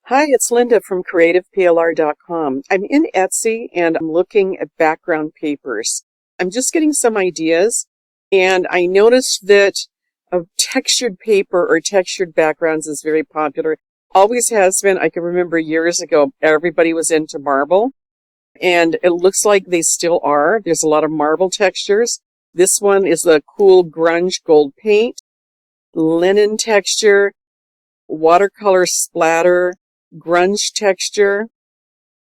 Hi, it's Linda from CreativePLR.com. I'm in Etsy and I'm looking at background papers. I'm just getting some ideas, and I noticed that a textured paper or textured backgrounds is very popular. Always has been. I can remember years ago, everybody was into marble, and it looks like they still are. There's a lot of marble textures. This one is the cool grunge gold paint, linen texture, watercolor splatter, grunge texture,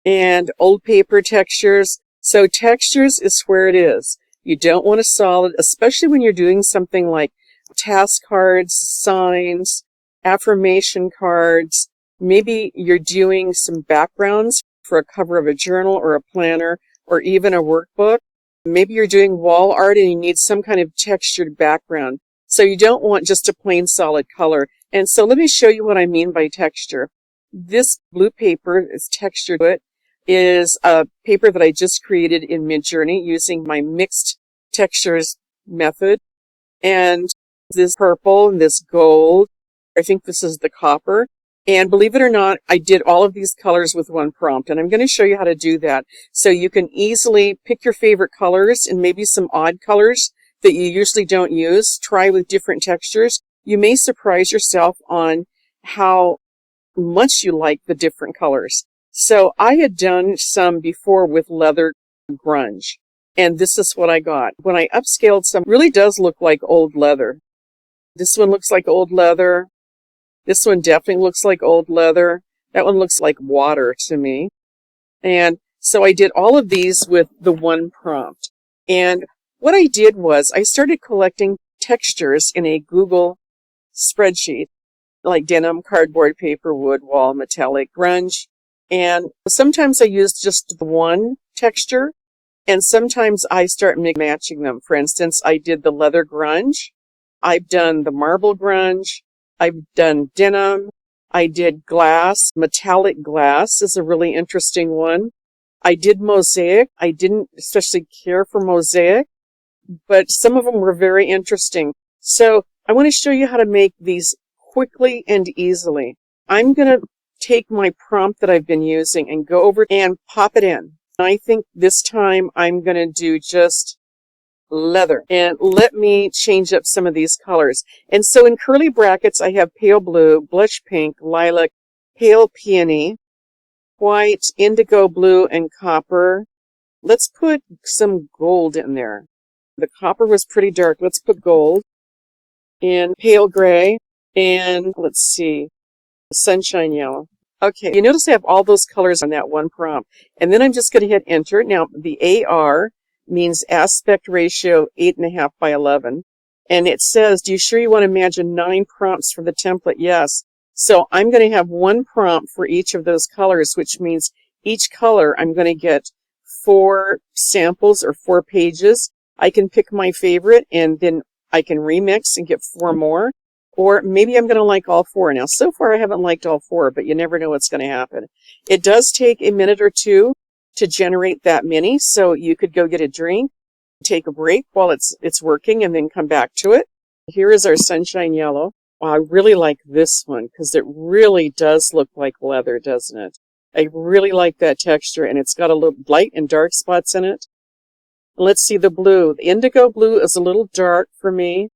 and old paper textures. So textures is where it is. You don't want a solid, especially when you're doing something like task cards, signs, affirmation cards. Maybe you're doing some backgrounds for a cover of a journal or a planner or even a workbook. Maybe you're doing wall art and you need some kind of textured background. So you don't want just a plain solid color. And so let me show you what I mean by texture. This blue paper is textured. It is a paper that I just created in Midjourney using my mixed textures method. And this purple and this gold, I think this is the copper. And believe it or not, I did all of these colors with one prompt. And I'm going to show you how to do that. So you can easily pick your favorite colors and maybe some odd colors that you usually don't use. Try with different textures. You may surprise yourself on how much you like the different colors. So I had done some before with leather grunge, and this is what I got. When I upscaled some, it really does look like old leather. This one looks like old leather. This one definitely looks like old leather. That one looks like water to me. And so I did all of these with the one prompt. And what I did was I started collecting textures in a Google spreadsheet, like denim, cardboard, paper, wood, wall, metallic, grunge. And sometimes I use just one texture, and sometimes I start matching them. For instance, I did the leather grunge. I've done the marble grunge. I've done denim. I did glass. Metallic glass is a really interesting one. I did mosaic. I didn't especially care for mosaic, but some of them were very interesting. So I want to show you how to make these quickly and easily. I'm going to take my prompt that I've been using and go over and pop it in. I think this time I'm going to do just leather. And let me change up some of these colors. And so in curly brackets, I have pale blue, blush pink, lilac, pale peony, white, indigo blue, and copper. Let's put some gold in there. The copper was pretty dark. Let's put gold. And pale gray. And let's see, sunshine yellow. Okay, you notice I have all those colors on that one prompt. And then I'm just going to hit enter. Now, the AR means aspect ratio 8.5 by 11. And it says, do you sure you want to imagine 9 prompts for the template? Yes. So I'm going to have one prompt for each of those colors, which means each color I'm going to get 4 samples or 4 pages. I can pick my favorite and then I can remix and get 4 more. Or maybe I'm going to like all 4. Now, so far I haven't liked all 4, but you never know what's going to happen. It does take a minute or two to generate that many, so you could go get a drink, take a break while it's working, and then come back to it. Here is our sunshine yellow. Wow, I really like this one because it really does look like leather, doesn't it? I really like that texture, and it's got a little light and dark spots in it. Let's see the blue. The indigo blue is a little dark for me,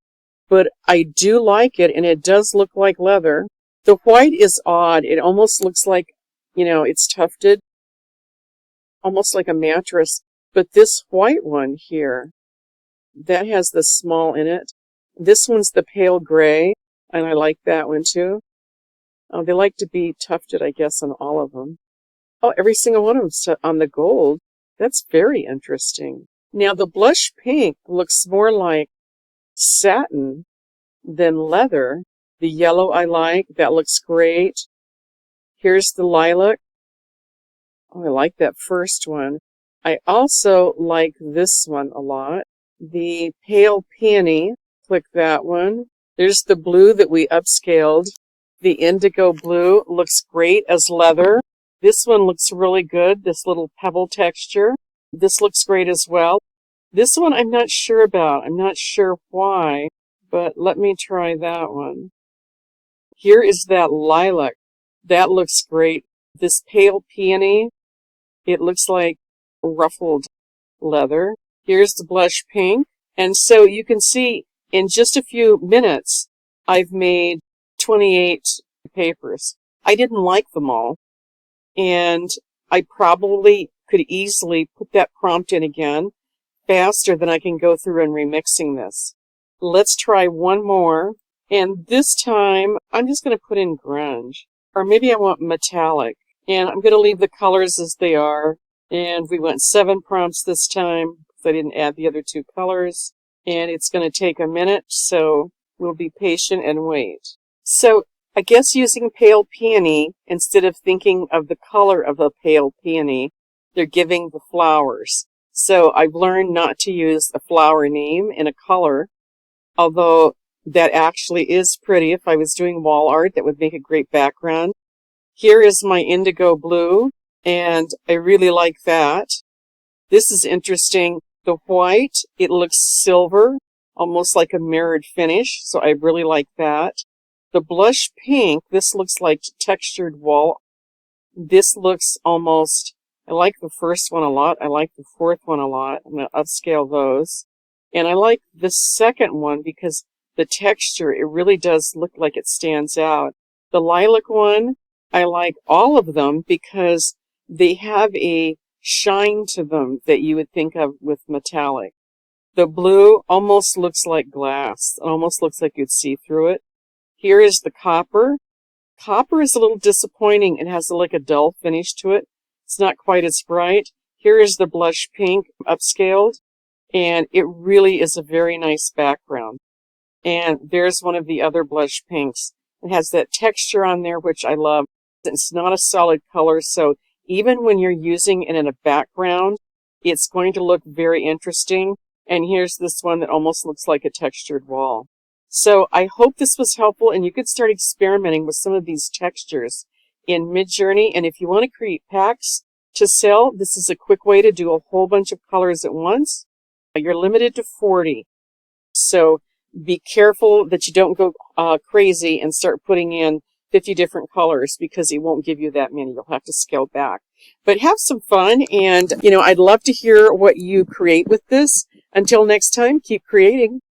but I do like it, and it does look like leather. The white is odd. It almost looks like, it's tufted, almost like a mattress. But this white one here, that has the small in it. This one's the pale gray, and I like that one too. They like to be tufted, I guess, on all of them. Oh, every single one of them on the gold. That's very interesting. Now, the blush pink looks more like satin than leather. The yellow I like. That looks great. Here's the lilac. Oh, I like that first one. I also like this one a lot. The pale peony. Click that one. There's the blue that we upscaled. The indigo blue looks great as leather. This one looks really good. This little pebble texture. This looks great as well. This one I'm not sure about. I'm not sure why, but let me try that one. Here is that lilac. That looks great. This pale peony, it looks like ruffled leather. Here's the blush pink. And so you can see in just a few minutes, I've made 28 papers. I didn't like them all, and I probably could easily put that prompt in again faster than I can go through and remixing this. Let's try one more, and this time I'm just going to put in grunge, or maybe I want metallic, and I'm going to leave the colors as they are. And we went 7 prompts this time because I didn't add the other 2 colors, and it's going to take a minute, so we'll be patient and wait. So I guess using pale peony, instead of thinking of the color of a pale peony, they're giving the flowers. So I've learned not to use a flower name in a color, although that actually is pretty. If I was doing wall art, that would make a great background. Here is my indigo blue, and I really like that. This is interesting. The white, it looks silver, almost like a mirrored finish, so I really like that. The blush pink, this looks like textured wall. This looks almost, I like the first one a lot. I like the fourth one a lot. I'm going to upscale those. And I like the second one because the texture, it really does look like it stands out. The lilac one, I like all of them because they have a shine to them that you would think of with metallic. The blue almost looks like glass. It almost looks like you'd see through it. Here is the copper. Copper is a little disappointing. It has like a dull finish to it. It's not quite as bright. Here is the blush pink upscaled, and it really is a very nice background. And there's one of the other blush pinks. It has that texture on there, which I love. It's not a solid color, so even when you're using it in a background, it's going to look very interesting. And here's this one that almost looks like a textured wall. So I hope this was helpful, and you could start experimenting with some of these textures in Midjourney. And if you want to create packs to sell, this is a quick way to do a whole bunch of colors at once. You're limited to 40. So be careful that you don't go crazy and start putting in 50 different colors, because it won't give you that many. You'll have to scale back. But have some fun, and I'd love to hear what you create with this. Until next time, keep creating.